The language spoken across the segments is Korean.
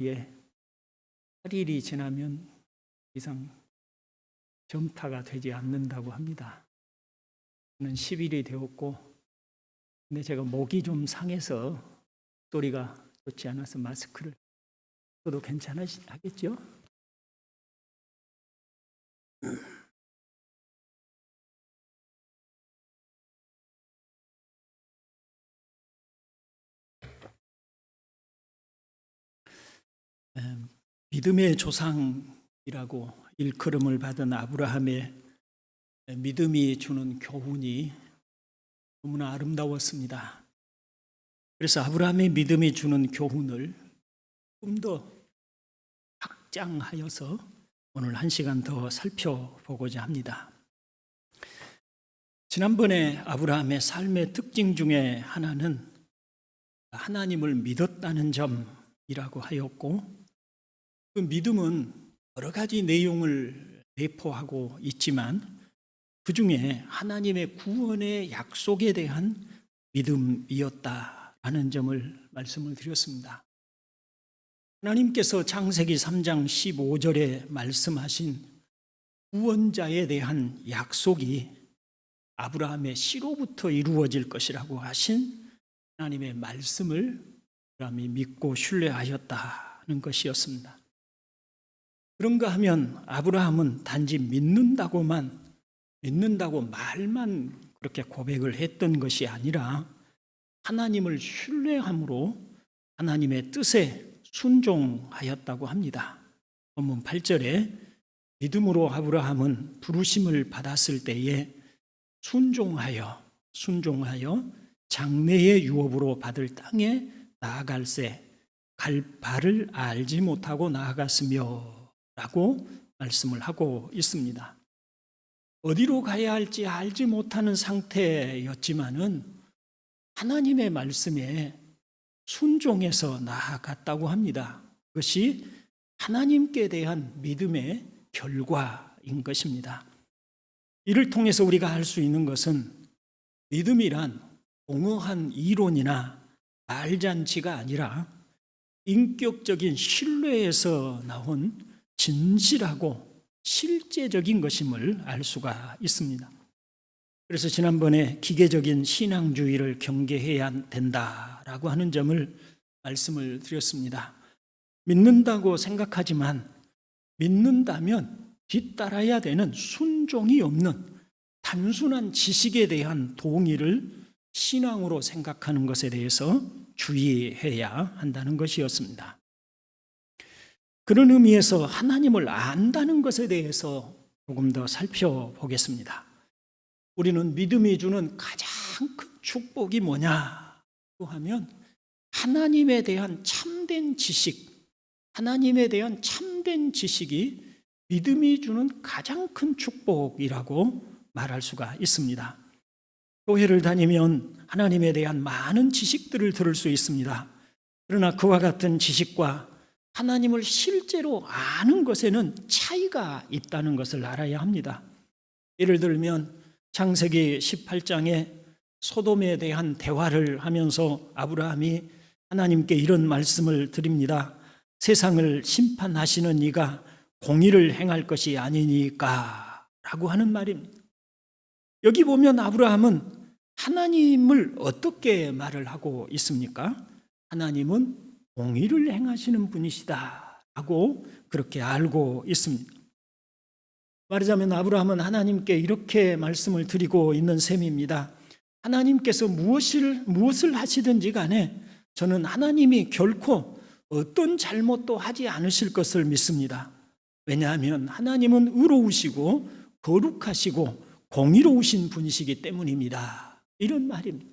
예, 8일이 지나면 이상 점타가 되지 않는다고 합니다. 저는 10일이 되었고, 근데 제가 목이 좀 상해서 소리가 좋지 않아서 마스크를 써도 괜찮으시겠죠? 믿음의 조상이라고 일컬음을 받은 아브라함의 믿음이 주는 교훈이 너무나 아름다웠습니다. 그래서 아브라함의 믿음이 주는 교훈을 좀 더 확장하여서 오늘 한 시간 더 살펴보고자 합니다. 지난번에 아브라함의 삶의 특징 중에 하나는 하나님을 믿었다는 점이라고 하였고, 그 믿음은 여러 가지 내용을 내포하고 있지만 그 중에 하나님의 구원의 약속에 대한 믿음이었다라는 점을 말씀을 드렸습니다. 하나님께서 창세기 3장 15절에 말씀하신 구원자에 대한 약속이 아브라함의 씨로부터 이루어질 것이라고 하신 하나님의 말씀을 아브라함이 믿고 신뢰하였다는 것이었습니다. 그런가 하면 아브라함은 단지 믿는다고 말만 그렇게 고백을 했던 것이 아니라 하나님을 신뢰함으로 하나님의 뜻에 순종하였다고 합니다. 본문 8절에 믿음으로 아브라함은 부르심을 받았을 때에 순종하여 장래의 유업으로 받을 땅에 나아갈새 갈 바를 알지 못하고 나아갔으며 라고 말씀을 하고 있습니다. 어디로 가야 할지 알지 못하는 상태였지만은 하나님의 말씀에 순종해서 나아갔다고 합니다. 그것이 하나님께 대한 믿음의 결과인 것입니다. 이를 통해서 우리가 알 수 있는 것은 믿음이란 공허한 이론이나 말잔치가 아니라 인격적인 신뢰에서 나온 진실하고 실제적인 것임을 알 수가 있습니다. 그래서 지난번에 기계적인 신앙주의를 경계해야 된다라고 하는 점을 말씀을 드렸습니다. 믿는다고 생각하지만 믿는다면 뒤따라야 되는 순종이 없는 단순한 지식에 대한 동의를 신앙으로 생각하는 것에 대해서 주의해야 한다는 것이었습니다. 그런 의미에서 하나님을 안다는 것에 대해서 조금 더 살펴보겠습니다. 우리는 믿음이 주는 가장 큰 축복이 뭐냐고 하면 하나님에 대한 참된 지식이 믿음이 주는 가장 큰 축복이라고 말할 수가 있습니다. 교회를 다니면 하나님에 대한 많은 지식들을 들을 수 있습니다. 그러나 그와 같은 지식과 하나님을 실제로 아는 것에는 차이가 있다는 것을 알아야 합니다. 예를 들면 창세기 18장에 소돔에 대한 대화를 하면서 아브라함이 하나님께 이런 말씀을 드립니다. 세상을 심판하시는 이가 공의를 행할 것이 아니니까 라고 하는 말입니다. 여기 보면 아브라함은 하나님을 어떻게 말을 하고 있습니까? 하나님은 공의를 행하시는 분이시다 라고 그렇게 알고 있습니다. 말하자면 아브라함은 하나님께 이렇게 말씀을 드리고 있는 셈입니다. 하나님께서 무엇을 하시든지 간에 저는 하나님이 결코 어떤 잘못도 하지 않으실 것을 믿습니다. 왜냐하면 하나님은 의로우시고 거룩하시고 공의로우신 분이시기 때문입니다. 이런 말입니다.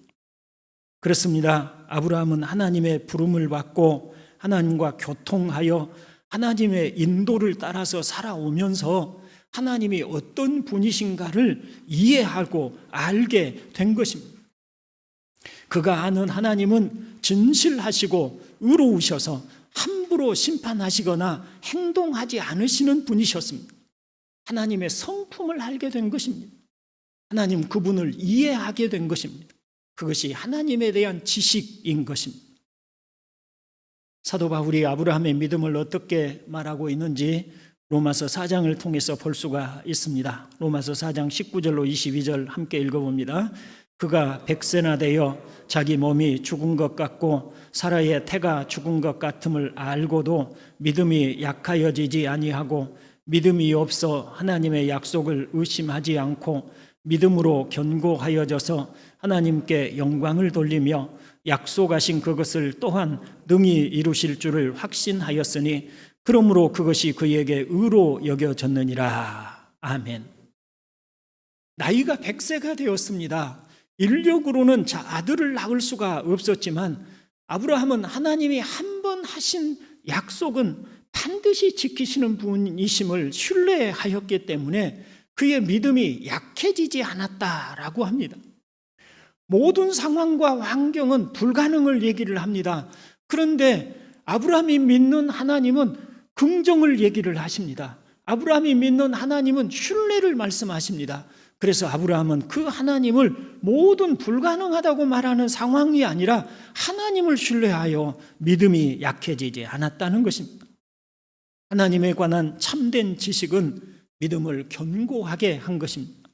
그렇습니다. 아브라함은 하나님의 부름을 받고 하나님과 교통하여 하나님의 인도를 따라서 살아오면서 하나님이 어떤 분이신가를 이해하고 알게 된 것입니다. 그가 아는 하나님은 진실하시고 의로우셔서 함부로 심판하시거나 행동하지 않으시는 분이셨습니다. 하나님의 성품을 알게 된 것입니다. 하나님 그분을 이해하게 된 것입니다. 그것이 하나님에 대한 지식인 것입니다. 사도 바울이 아브라함의 믿음을 어떻게 말하고 있는지 로마서 4장을 통해서 볼 수가 있습니다. 로마서 4장 19절로 22절 함께 읽어봅니다. 그가 100세나 되어 자기 몸이 죽은 것 같고 사라의 태가 죽은 것 같음을 알고도 믿음이 약하여지지 아니하고 믿음이 없어 하나님의 약속을 의심하지 않고 믿음으로 견고하여져서 하나님께 영광을 돌리며 약속하신 그것을 또한 능히 이루실 줄을 확신하였으니 그러므로 그것이 그에게 의로 여겨졌느니라. 아멘. 나이가 100세가 되었습니다. 인력으로는 아들을 낳을 수가 없었지만 아브라함은 하나님이 한 번 하신 약속은 반드시 지키시는 분이심을 신뢰하였기 때문에 그의 믿음이 약해지지 않았다라고 합니다. 모든 상황과 환경은 불가능을 얘기를 합니다. 그런데 아브라함이 믿는 하나님은 긍정을 얘기를 하십니다. 아브라함이 믿는 하나님은 신뢰를 말씀하십니다. 그래서 아브라함은 그 하나님을 모든 불가능하다고 말하는 상황이 아니라 하나님을 신뢰하여 믿음이 약해지지 않았다는 것입니다. 하나님에 관한 참된 지식은 믿음을 견고하게 한 것입니다.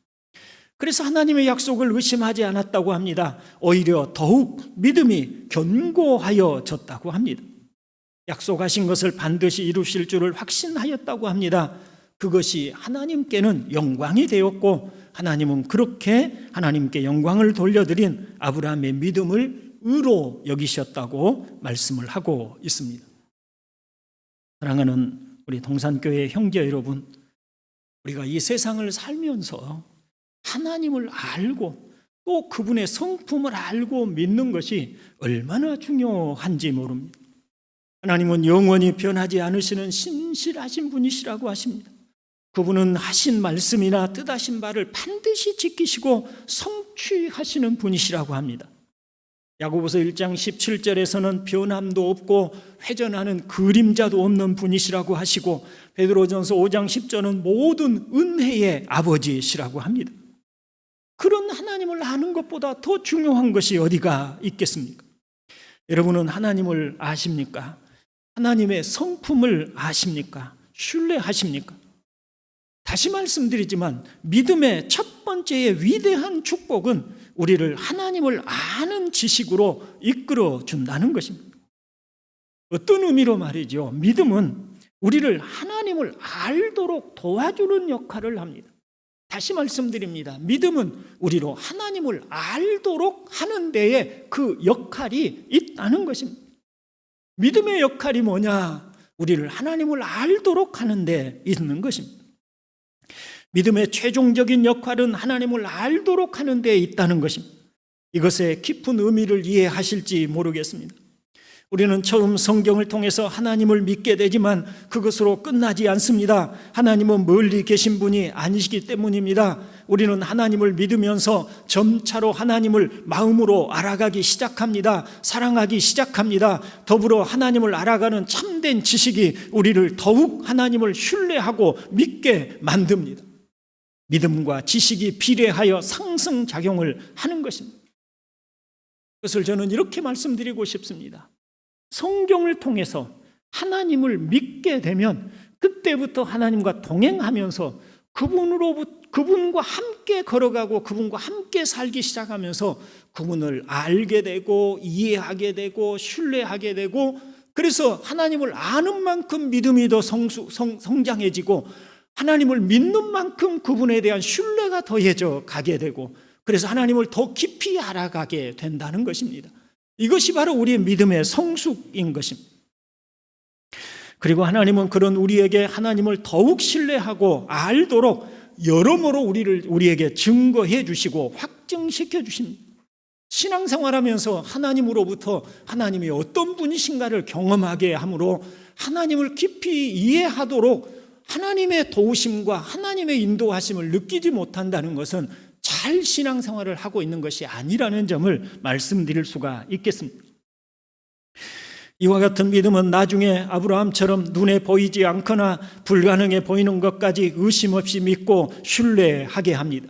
그래서 하나님의 약속을 의심하지 않았다고 합니다. 오히려 더욱 믿음이 견고하여졌다고 합니다. 약속하신 것을 반드시 이루실 줄을 확신하였다고 합니다. 그것이 하나님께는 영광이 되었고 하나님은 그렇게 하나님께 영광을 돌려드린 아브라함의 믿음을 의로 여기셨다고 말씀을 하고 있습니다. 사랑하는 우리 동산교회 형제 여러분, 우리가 이 세상을 살면서 하나님을 알고 또 그분의 성품을 알고 믿는 것이 얼마나 중요한지 모릅니다. 하나님은 영원히 변하지 않으시는 신실하신 분이시라고 하십니다. 그분은 하신 말씀이나 뜻하신 바를 반드시 지키시고 성취하시는 분이시라고 합니다. 야고보서 1장 17절에서는 변함도 없고 회전하는 그림자도 없는 분이시라고 하시고 베드로전서 5장 10절은 모든 은혜의 아버지시라고 합니다. 그런 하나님을 아는 것보다 더 중요한 것이 어디가 있겠습니까? 여러분은 하나님을 아십니까? 하나님의 성품을 아십니까? 신뢰하십니까? 다시 말씀드리지만 믿음의 첫 번째의 위대한 축복은 우리를 하나님을 아는 지식으로 이끌어 준다는 것입니다. 어떤 의미로 말이죠? 믿음은 우리를 하나님을 알도록 도와주는 역할을 합니다. 다시 말씀드립니다. 믿음은 우리로 하나님을 알도록 하는 데에 그 역할이 있다는 것입니다. 믿음의 역할이 뭐냐? 우리를 하나님을 알도록 하는 데 있는 것입니다. 믿음의 최종적인 역할은 하나님을 알도록 하는 데 있다는 것입니다. 이것의 깊은 의미를 이해하실지 모르겠습니다. 우리는 처음 성경을 통해서 하나님을 믿게 되지만 그것으로 끝나지 않습니다. 하나님은 멀리 계신 분이 아니시기 때문입니다. 우리는 하나님을 믿으면서 점차로 하나님을 마음으로 알아가기 시작합니다. 사랑하기 시작합니다. 더불어 하나님을 알아가는 참된 지식이 우리를 더욱 하나님을 신뢰하고 믿게 만듭니다. 믿음과 지식이 비례하여 상승작용을 하는 것입니다. 그것을 저는 이렇게 말씀드리고 싶습니다. 성경을 통해서 하나님을 믿게 되면 그때부터 하나님과 동행하면서 그분과 함께 걸어가고 그분과 함께 살기 시작하면서 그분을 알게 되고 이해하게 되고 신뢰하게 되고 그래서 하나님을 아는 만큼 믿음이 더 성장해지고 하나님을 믿는 만큼 그분에 대한 신뢰가 더해져 가게 되고 그래서 하나님을 더 깊이 알아가게 된다는 것입니다. 이것이 바로 우리의 믿음의 성숙인 것입니다. 그리고 하나님은 그런 우리에게 하나님을 더욱 신뢰하고 알도록 여러모로 우리에게 증거해 주시고 확증시켜 주십니다. 신앙생활하면서 하나님으로부터 하나님이 어떤 분이신가를 경험하게 함으로 하나님을 깊이 이해하도록 하나님의 도우심과 하나님의 인도하심을 느끼지 못한다는 것은 잘 신앙생활을 하고 있는 것이 아니라는 점을 말씀드릴 수가 있겠습니다. 이와 같은 믿음은 나중에 아브라함처럼 눈에 보이지 않거나 불가능해 보이는 것까지 의심 없이 믿고 신뢰하게 합니다.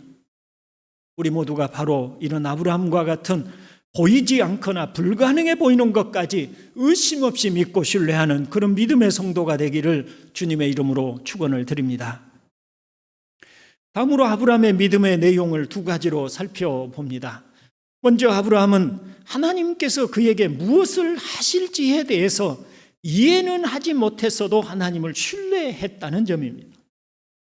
우리 모두가 바로 이런 아브라함과 같은 보이지 않거나 불가능해 보이는 것까지 의심 없이 믿고 신뢰하는 그런 믿음의 성도가 되기를 주님의 이름으로 축원을 드립니다. 다음으로 아브라함의 믿음의 내용을 두 가지로 살펴봅니다. 먼저 아브라함은 하나님께서 그에게 무엇을 하실지에 대해서 이해는 하지 못했어도 하나님을 신뢰했다는 점입니다.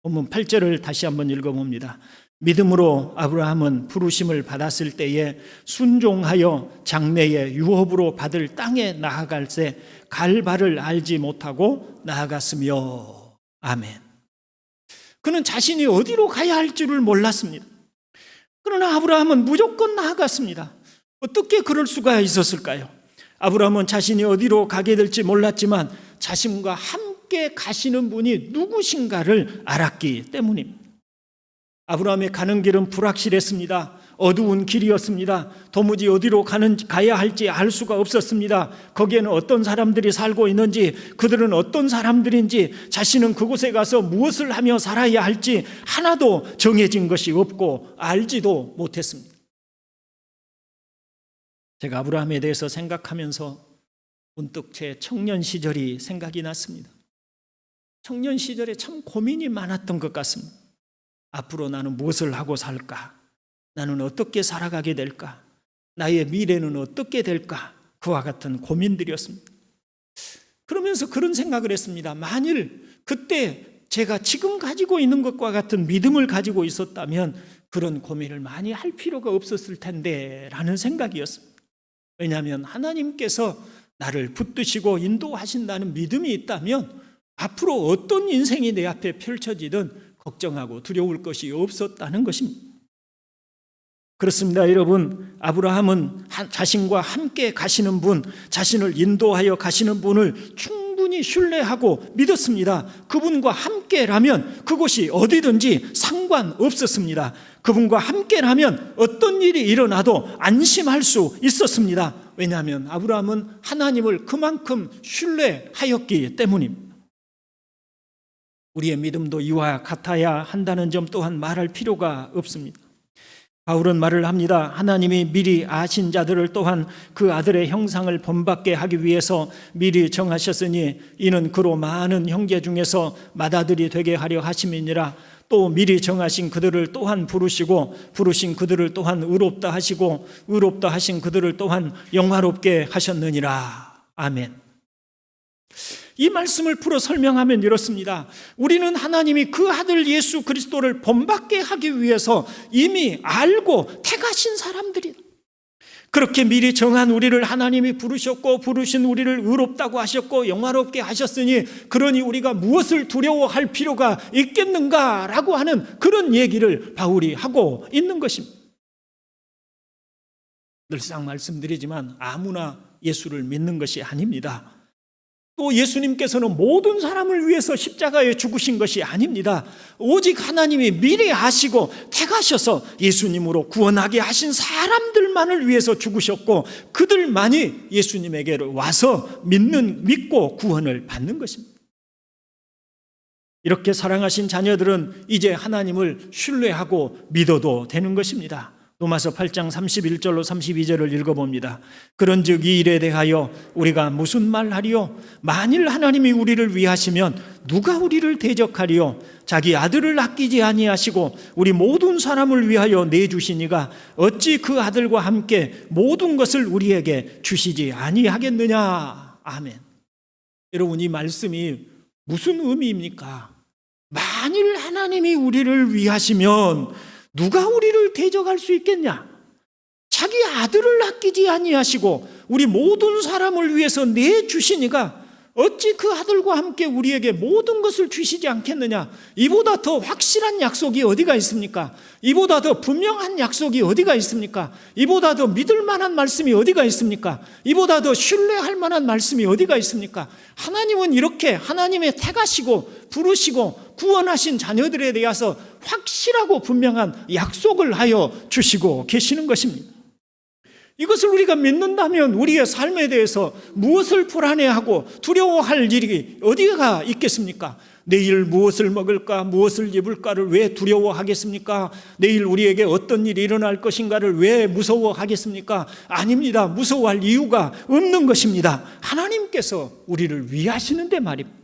본문 8절을 다시 한번 읽어봅니다. 믿음으로 아브라함은 부르심을 받았을 때에 순종하여 장래의 유업으로 받을 땅에 나아갈새 갈 바를 알지 못하고 나아갔으며. 아멘. 그는 자신이 어디로 가야 할 줄을 몰랐습니다. 그러나 아브라함은 무조건 나아갔습니다. 어떻게 그럴 수가 있었을까요? 아브라함은 자신이 어디로 가게 될지 몰랐지만 자신과 함께 가시는 분이 누구신가를 알았기 때문입니다. 아브라함의 가는 길은 불확실했습니다. 어두운 길이었습니다. 도무지 어디로 가야 할지 알 수가 없었습니다. 거기에는 어떤 사람들이 살고 있는지, 그들은 어떤 사람들인지, 자신은 그곳에 가서 무엇을 하며 살아야 할지 하나도 정해진 것이 없고 알지도 못했습니다. 제가 아브라함에 대해서 생각하면서 문득 제 청년 시절이 생각이 났습니다. 청년 시절에 참 고민이 많았던 것 같습니다. 앞으로 나는 무엇을 하고 살까? 나는 어떻게 살아가게 될까? 나의 미래는 어떻게 될까? 그와 같은 고민들이었습니다. 그러면서 그런 생각을 했습니다. 만일 그때 제가 지금 가지고 있는 것과 같은 믿음을 가지고 있었다면 그런 고민을 많이 할 필요가 없었을 텐데 라는 생각이었습니다. 왜냐하면 하나님께서 나를 붙드시고 인도하신다는 믿음이 있다면 앞으로 어떤 인생이 내 앞에 펼쳐지든 걱정하고 두려울 것이 없었다는 것입니다. 그렇습니다, 여러분. 아브라함은 자신과 함께 가시는 분, 자신을 인도하여 가시는 분을 충분히 신뢰하고 믿었습니다. 그분과 함께라면 그곳이 어디든지 상관없었습니다. 그분과 함께라면 어떤 일이 일어나도 안심할 수 있었습니다. 왜냐하면 아브라함은 하나님을 그만큼 신뢰하였기 때문입니다. 우리의 믿음도 이와 같아야 한다는 점 또한 말할 필요가 없습니다. 바울은 말을 합니다. 하나님이 미리 아신 자들을 또한 그 아들의 형상을 본받게 하기 위해서 미리 정하셨으니 이는 그로 많은 형제 중에서 맏아들이 되게 하려 하심이니라. 또 미리 정하신 그들을 또한 부르시고 부르신 그들을 또한 의롭다 하시고 의롭다 하신 그들을 또한 영화롭게 하셨느니라. 아멘. 이 말씀을 풀어 설명하면 이렇습니다. 우리는 하나님이 그 아들 예수 그리스도를 본받게 하기 위해서 이미 알고 택하신 사람들이다. 그렇게 미리 정한 우리를 하나님이 부르셨고 부르신 우리를 의롭다고 하셨고 영화롭게 하셨으니 그러니 우리가 무엇을 두려워할 필요가 있겠는가라고 하는 그런 얘기를 바울이 하고 있는 것입니다. 늘상 말씀드리지만 아무나 예수를 믿는 것이 아닙니다. 또 예수님께서는 모든 사람을 위해서 십자가에 죽으신 것이 아닙니다. 오직 하나님이 미리 아시고 택하셔서 예수님으로 구원하게 하신 사람들만을 위해서 죽으셨고 그들만이 예수님에게 와서 믿고 구원을 받는 것입니다. 이렇게 사랑하신 자녀들은 이제 하나님을 신뢰하고 믿어도 되는 것입니다. 로마서 8장 31절로 32절을 읽어봅니다. 그런즉 이 일에 대하여 우리가 무슨 말하리요? 만일 하나님이 우리를 위하시면 누가 우리를 대적하리요? 자기 아들을 아끼지 아니하시고 우리 모든 사람을 위하여 내주시니가 어찌 그 아들과 함께 모든 것을 우리에게 주시지 아니하겠느냐? 아멘. 여러분, 이 말씀이 무슨 의미입니까? 만일 하나님이 우리를 위하시면 누가 우리를 대적할 수 있겠냐? 자기 아들을 아끼지 아니하시고 우리 모든 사람을 위해서 내주시니가 어찌 그 아들과 함께 우리에게 모든 것을 주시지 않겠느냐? 이보다 더 확실한 약속이 어디가 있습니까? 이보다 더 분명한 약속이 어디가 있습니까? 이보다 더 믿을 만한 말씀이 어디가 있습니까? 이보다 더 신뢰할 만한 말씀이 어디가 있습니까? 하나님은 이렇게 하나님의 택하시고 부르시고 구원하신 자녀들에 대해서 확실하고 분명한 약속을 하여 주시고 계시는 것입니다. 이것을 우리가 믿는다면 우리의 삶에 대해서 무엇을 불안해하고 두려워할 일이 어디가 있겠습니까? 내일 무엇을 먹을까, 무엇을 입을까를 왜 두려워하겠습니까? 내일 우리에게 어떤 일이 일어날 것인가를 왜 무서워하겠습니까? 아닙니다. 무서워할 이유가 없는 것입니다. 하나님께서 우리를 위하시는데 말입니다.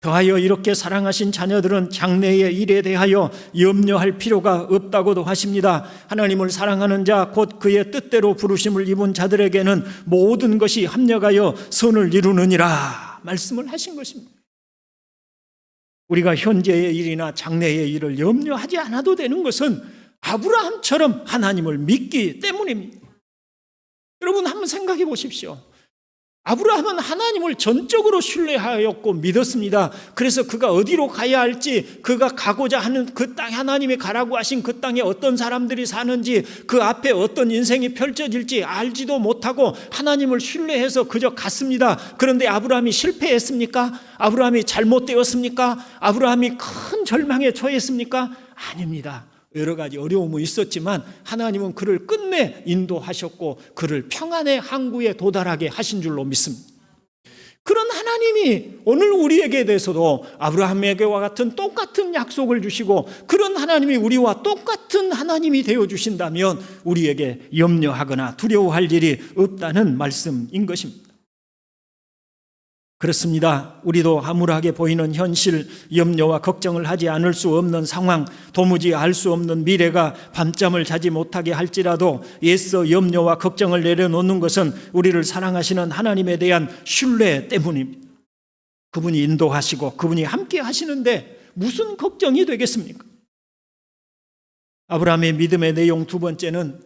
더하여 이렇게 사랑하신 자녀들은 장래의 일에 대하여 염려할 필요가 없다고도 하십니다. 하나님을 사랑하는 자, 곧 그의 뜻대로 부르심을 입은 자들에게는 모든 것이 합력하여 선을 이루느니라 말씀을 하신 것입니다. 우리가 현재의 일이나 장래의 일을 염려하지 않아도 되는 것은 아브라함처럼 하나님을 믿기 때문입니다. 여러분 한번 생각해 보십시오. 아브라함은 하나님을 전적으로 신뢰하였고 믿었습니다. 그래서 그가 어디로 가야 할지, 그가 가고자 하는 그 땅, 하나님이 가라고 하신 그 땅에 어떤 사람들이 사는지, 그 앞에 어떤 인생이 펼쳐질지 알지도 못하고 하나님을 신뢰해서 그저 갔습니다. 그런데 아브라함이 실패했습니까? 아브라함이 잘못되었습니까? 아브라함이 큰 절망에 처했습니까? 아닙니다. 여러 가지 어려움이 있었지만 하나님은 그를 끝내 인도하셨고 그를 평안의 항구에 도달하게 하신 줄로 믿습니다. 그런 하나님이 오늘 우리에게 대해서도 아브라함에게와 같은 똑같은 약속을 주시고 그런 하나님이 우리와 똑같은 하나님이 되어주신다면 우리에게 염려하거나 두려워할 일이 없다는 말씀인 것입니다. 그렇습니다. 우리도 암울하게 보이는 현실, 염려와 걱정을 하지 않을 수 없는 상황, 도무지 알 수 없는 미래가 밤잠을 자지 못하게 할지라도 애써 염려와 걱정을 내려놓는 것은 우리를 사랑하시는 하나님에 대한 신뢰 때문입니다. 그분이 인도하시고 그분이 함께 하시는데 무슨 걱정이 되겠습니까? 아브라함의 믿음의 내용 두 번째는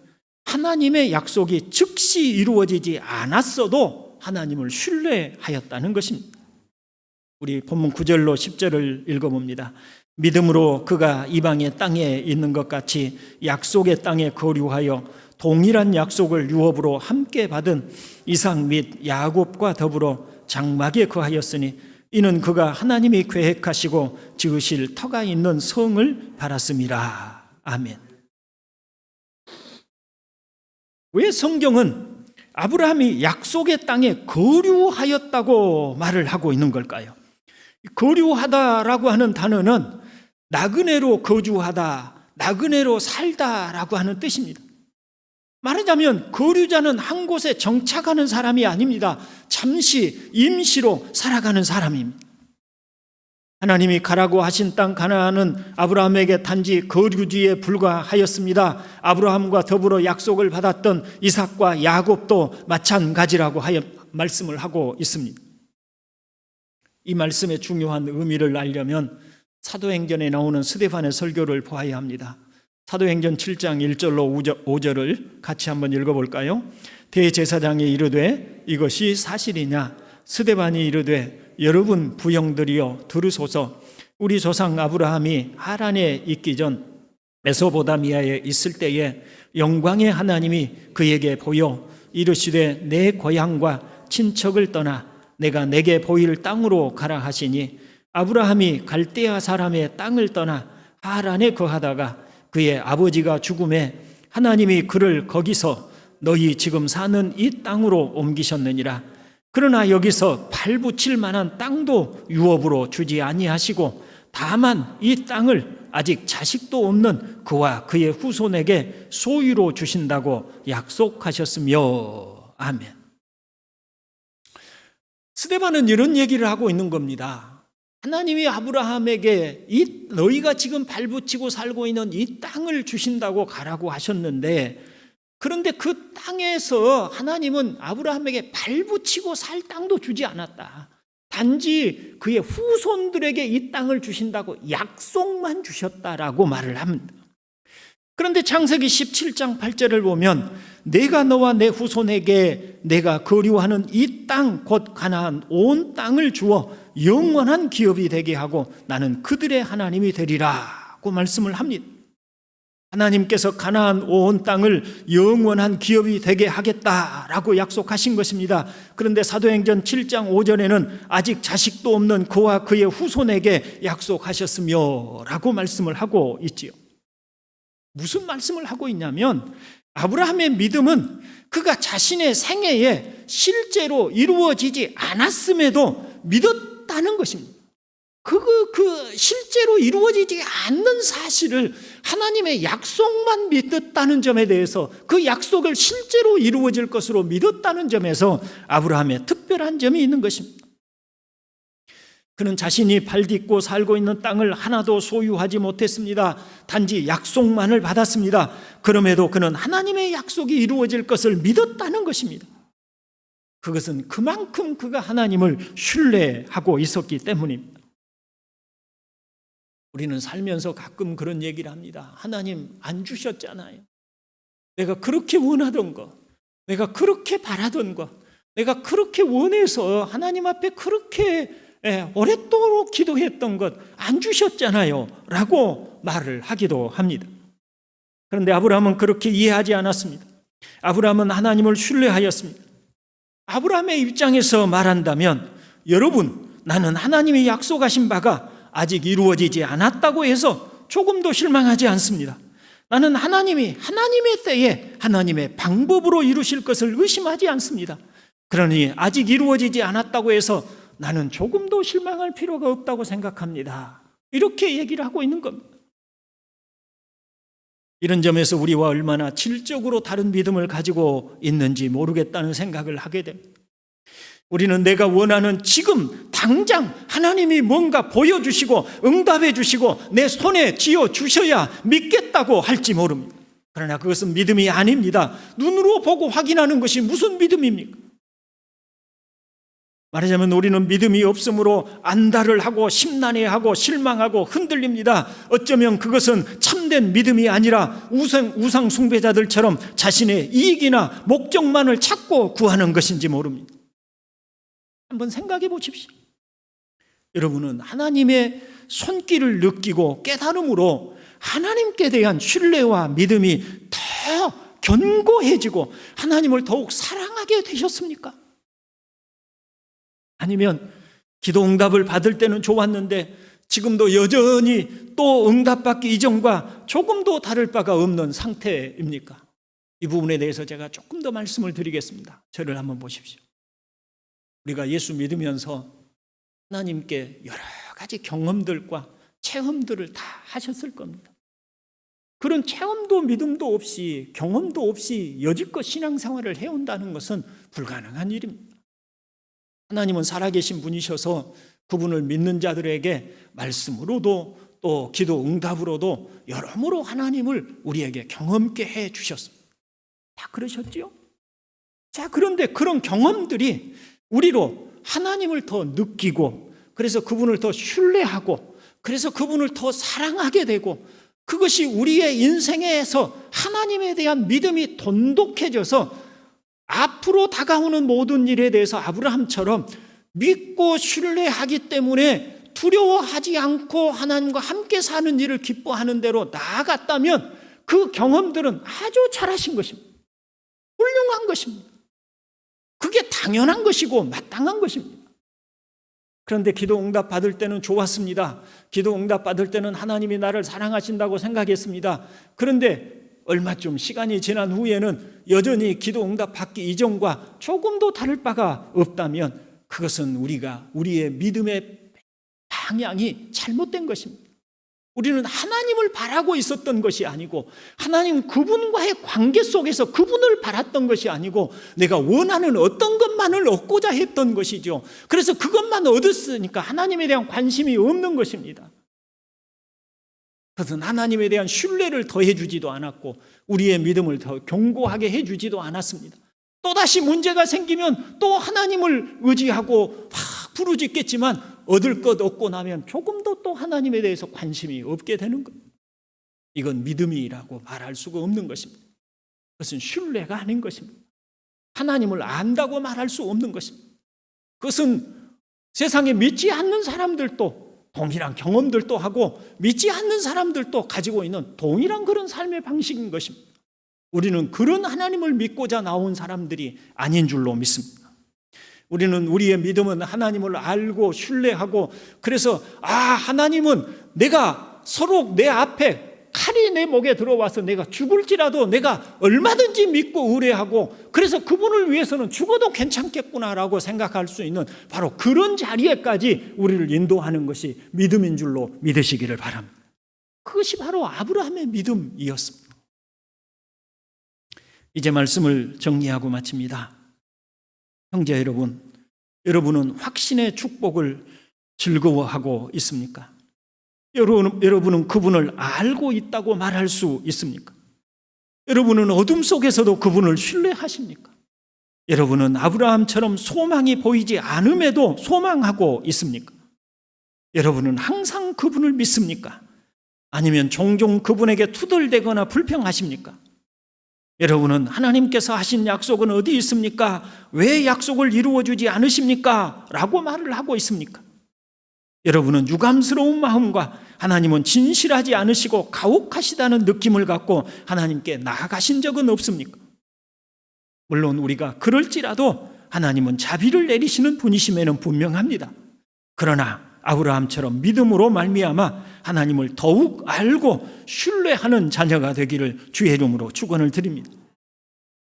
하나님의 약속이 즉시 이루어지지 않았어도 하나님을 신뢰하였다는 것입니다. 우리 본문 9절로 10절을 읽어봅니다. 믿음으로 그가 이방의 땅에 있는 것 같이 약속의 땅에 거류하여 동일한 약속을 유업으로 함께 받은 이삭 및 야곱과 더불어 장막에 거하였으니 이는 그가 하나님이 계획하시고 지으실 터가 있는 성을 바랐음이라. 아멘. 왜 성경은 아브라함이 약속의 땅에 거류하였다고 말을 하고 있는 걸까요? 거류하다라고 하는 단어는 나그네로 거주하다, 나그네로 살다라고 하는 뜻입니다. 말하자면 거류자는 한 곳에 정착하는 사람이 아닙니다. 잠시 임시로 살아가는 사람입니다. 하나님이 가라고 하신 땅 가나안은 아브라함에게 단지 거류지에 불과하였습니다. 아브라함과 더불어 약속을 받았던 이삭과 야곱도 마찬가지라고 말씀을 하고 있습니다. 이 말씀의 중요한 의미를 알려면 사도행전에 나오는 스데반의 설교를 보아야 합니다. 사도행전 7장 1절로 5절을 같이 한번 읽어볼까요? 대제사장이 이르되 이것이 사실이냐? 스데반이 이르되 여러분 부형들이여 들으소서. 우리 조상 아브라함이 하란에 있기 전 메소포타미아에 있을 때에 영광의 하나님이 그에게 보여 이르시되 내 고향과 친척을 떠나 내가 내게 보일 땅으로 가라 하시니 아브라함이 갈대아 사람의 땅을 떠나 하란에 거하다가 그의 아버지가 죽음에 하나님이 그를 거기서 너희 지금 사는 이 땅으로 옮기셨느니라. 그러나 여기서 발붙일 만한 땅도 유업으로 주지 아니하시고 다만 이 땅을 아직 자식도 없는 그와 그의 후손에게 소유로 주신다고 약속하셨으며. 아멘. 스데반은 이런 얘기를 하고 있는 겁니다. 하나님이 아브라함에게 너희가 지금 발붙이고 살고 있는 이 땅을 주신다고 가라고 하셨는데, 그런데 그 땅에서 하나님은 아브라함에게 발붙이고 살 땅도 주지 않았다. 단지 그의 후손들에게 이 땅을 주신다고 약속만 주셨다라고 말을 합니다. 그런데 창세기 17장 8절을 보면 내가 너와 내 후손에게 내가 거류하는 이 땅 곧 가나안 온 땅을 주어 영원한 기업이 되게 하고 나는 그들의 하나님이 되리라고 말씀을 합니다. 하나님께서 가나안 온 땅을 영원한 기업이 되게 하겠다라고 약속하신 것입니다. 그런데 사도행전 7장 5절에는 아직 자식도 없는 그와 그의 후손에게 약속하셨으며 라고 말씀을 하고 있지요. 무슨 말씀을 하고 있냐면 아브라함의 믿음은 그가 자신의 생애에 실제로 이루어지지 않았음에도 믿었다는 것입니다. 그 실제로 이루어지지 않는 사실을 하나님의 약속만 믿었다는 점에 대해서, 그 약속을 실제로 이루어질 것으로 믿었다는 점에서 아브라함의 특별한 점이 있는 것입니다. 그는 자신이 발딛고 살고 있는 땅을 하나도 소유하지 못했습니다. 단지 약속만을 받았습니다. 그럼에도 그는 하나님의 약속이 이루어질 것을 믿었다는 것입니다. 그것은 그만큼 그가 하나님을 신뢰하고 있었기 때문입니다. 우리는 살면서 가끔 그런 얘기를 합니다. 하나님 안 주셨잖아요. 내가 그렇게 원하던 거, 내가 그렇게 바라던 거, 내가 그렇게 원해서 하나님 앞에 그렇게 오랫도록 기도했던 것 안 주셨잖아요 라고 말을 하기도 합니다. 그런데 아브라함은 그렇게 이해하지 않았습니다. 아브라함은 하나님을 신뢰하였습니다. 아브라함의 입장에서 말한다면, 여러분, 나는 하나님이 약속하신 바가 아직 이루어지지 않았다고 해서 조금도 실망하지 않습니다. 나는 하나님이 하나님의 때에 하나님의 방법으로 이루실 것을 의심하지 않습니다. 그러니 아직 이루어지지 않았다고 해서 나는 조금도 실망할 필요가 없다고 생각합니다. 이렇게 얘기를 하고 있는 겁니다. 이런 점에서 우리와 얼마나 질적으로 다른 믿음을 가지고 있는지 모르겠다는 생각을 하게 됩니다. 우리는 내가 원하는 지금 당장 하나님이 뭔가 보여주시고 응답해 주시고 내 손에 쥐어 주셔야 믿겠다고 할지 모릅니다. 그러나 그것은 믿음이 아닙니다. 눈으로 보고 확인하는 것이 무슨 믿음입니까? 말하자면 우리는 믿음이 없으므로 안달을 하고 심란해하고 실망하고 흔들립니다. 어쩌면 그것은 참된 믿음이 아니라 우상 숭배자들처럼 자신의 이익이나 목적만을 찾고 구하는 것인지 모릅니다. 한번 생각해 보십시오. 여러분은 하나님의 손길을 느끼고 깨달음으로 하나님께 대한 신뢰와 믿음이 더 견고해지고 하나님을 더욱 사랑하게 되셨습니까? 아니면 기도 응답을 받을 때는 좋았는데 지금도 여전히 또 응답받기 이전과 조금도 다를 바가 없는 상태입니까? 이 부분에 대해서 제가 조금 더 말씀을 드리겠습니다. 저를 한번 보십시오. 우리가 예수 믿으면서 하나님께 여러 가지 경험들과 체험들을 다 하셨을 겁니다. 그런 체험도 믿음도 없이, 경험도 없이 여지껏 신앙생활을 해온다는 것은 불가능한 일입니다. 하나님은 살아계신 분이셔서 그분을 믿는 자들에게 말씀으로도 또 기도 응답으로도 여러모로 하나님을 우리에게 경험케 해 주셨습니다. 다 그러셨지요? 자, 그런데 그런 경험들이 우리로 하나님을 더 느끼고, 그래서 그분을 더 신뢰하고, 그래서 그분을 더 사랑하게 되고, 그것이 우리의 인생에서 하나님에 대한 믿음이 돈독해져서 앞으로 다가오는 모든 일에 대해서 아브라함처럼 믿고 신뢰하기 때문에 두려워하지 않고 하나님과 함께 사는 일을 기뻐하는 대로 나아갔다면 그 경험들은 아주 잘하신 것입니다. 훌륭한 것입니다. 그게 당연한 것이고 마땅한 것입니다. 그런데 기도 응답 받을 때는 좋았습니다. 기도 응답 받을 때는 하나님이 나를 사랑하신다고 생각했습니다. 그런데 얼마쯤 시간이 지난 후에는 여전히 기도 응답 받기 이전과 조금도 다를 바가 없다면 그것은 우리의 믿음의 방향이 잘못된 것입니다. 우리는 하나님을 바라고 있었던 것이 아니고, 하나님 그분과의 관계 속에서 그분을 바랐던 것이 아니고, 내가 원하는 어떤 것만을 얻고자 했던 것이죠. 그래서 그것만 얻었으니까 하나님에 대한 관심이 없는 것입니다. 그것은 하나님에 대한 신뢰를 더해주지도 않았고 우리의 믿음을 더 견고하게 해주지도 않았습니다. 또다시 문제가 생기면 또 하나님을 의지하고 막 부르짖겠지만 얻을 것 얻고 나면 조금도 또 하나님에 대해서 관심이 없게 되는 겁니다. 이건 믿음이라고 말할 수가 없는 것입니다. 그것은 신뢰가 아닌 것입니다. 하나님을 안다고 말할 수 없는 것입니다. 그것은 세상에 믿지 않는 사람들도 동일한 경험들도 하고 믿지 않는 사람들도 가지고 있는 동일한 그런 삶의 방식인 것입니다. 우리는 그런 하나님을 믿고자 나온 사람들이 아닌 줄로 믿습니다. 우리는 우리의 믿음은 하나님을 알고 신뢰하고, 그래서 하나님은 내가 서로 내 앞에 칼이 내 목에 들어와서 내가 죽을지라도 내가 얼마든지 믿고 의뢰하고 그래서 그분을 위해서는 죽어도 괜찮겠구나라고 생각할 수 있는 바로 그런 자리에까지 우리를 인도하는 것이 믿음인 줄로 믿으시기를 바랍니다. 그것이 바로 아브라함의 믿음이었습니다. 이제 말씀을 정리하고 마칩니다. 형제 여러분, 여러분은 확신의 축복을 즐거워하고 있습니까? 여러분은 그분을 알고 있다고 말할 수 있습니까? 여러분은 어둠 속에서도 그분을 신뢰하십니까? 여러분은 아브라함처럼 소망이 보이지 않음에도 소망하고 있습니까? 여러분은 항상 그분을 믿습니까? 아니면 종종 그분에게 투덜대거나 불평하십니까? 여러분은 하나님께서 하신 약속은 어디 있습니까? 왜 약속을 이루어주지 않으십니까? 라고 말을 하고 있습니까? 여러분은 유감스러운 마음과 하나님은 진실하지 않으시고 가혹하시다는 느낌을 갖고 하나님께 나아가신 적은 없습니까? 물론 우리가 그럴지라도 하나님은 자비를 내리시는 분이심에는 분명합니다. 그러나 아브라함처럼 믿음으로 말미암아 하나님을 더욱 알고 신뢰하는 자녀가 되기를 주의 이름으로 축원을 드립니다.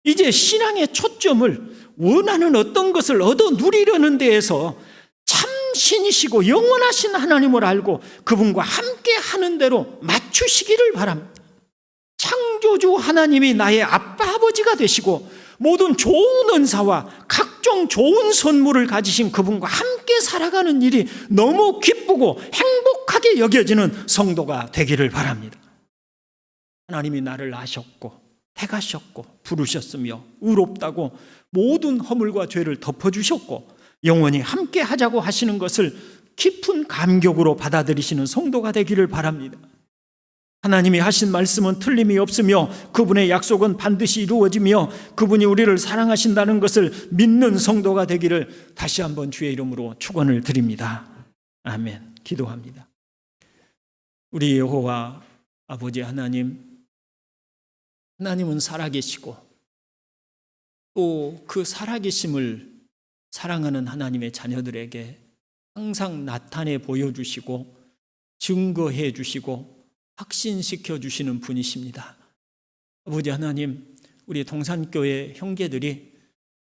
이제 신앙의 초점을 원하는 어떤 것을 얻어 누리려는 데에서 참 신이시고 영원하신 하나님을 알고 그분과 함께 하는 대로 맞추시기를 바랍니다. 창조주 하나님이 나의 아빠 아버지가 되시고 모든 좋은 은사와 각종 좋은 선물을 가지신 그분과 함께 살아가는 일이 너무 기쁘고 행복하게 여겨지는 성도가 되기를 바랍니다. 하나님이 나를 아셨고 택하셨고 부르셨으며 의롭다고 모든 허물과 죄를 덮어주셨고 영원히 함께 하자고 하시는 것을 깊은 감격으로 받아들이시는 성도가 되기를 바랍니다. 하나님이 하신 말씀은 틀림이 없으며 그분의 약속은 반드시 이루어지며 그분이 우리를 사랑하신다는 것을 믿는 성도가 되기를 다시 한번 주의 이름으로 축원을 드립니다. 아멘. 기도합니다. 우리 여호와 아버지 하나님은 살아계시고 또 그 살아계심을 사랑하는 하나님의 자녀들에게 항상 나타내 보여주시고 증거해 주시고 확신시켜 주시는 분이십니다. 아버지 하나님, 우리 동산교회 형제들이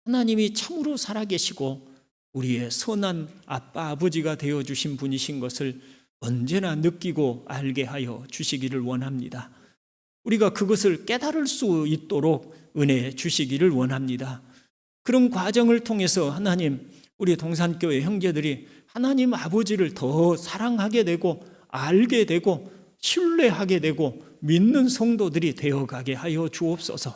하나님이 참으로 살아계시고 우리의 선한 아빠 아버지가 되어주신 분이신 것을 언제나 느끼고 알게 하여 주시기를 원합니다. 우리가 그것을 깨달을 수 있도록 은혜 주시기를 원합니다. 그런 과정을 통해서 하나님, 우리 동산교회 형제들이 하나님 아버지를 더 사랑하게 되고 알게 되고 신뢰하게 되고 믿는 성도들이 되어가게 하여 주옵소서.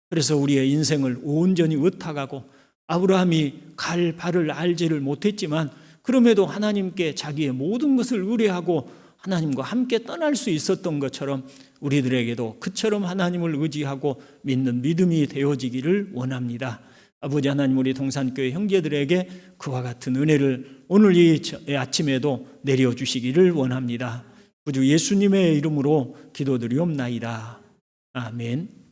그래서 우리의 인생을 온전히 의탁하고 아브라함이 갈 바를 알지를 못했지만 그럼에도 하나님께 자기의 모든 것을 의뢰하고 하나님과 함께 떠날 수 있었던 것처럼 우리들에게도 그처럼 하나님을 의지하고 믿는 믿음이 되어지기를 원합니다. 아버지 하나님, 우리 동산교회 형제들에게 그와 같은 은혜를 오늘 이 아침에도 내려주시기를 원합니다. 구주 예수님의 이름으로 기도드리옵나이다. 아멘.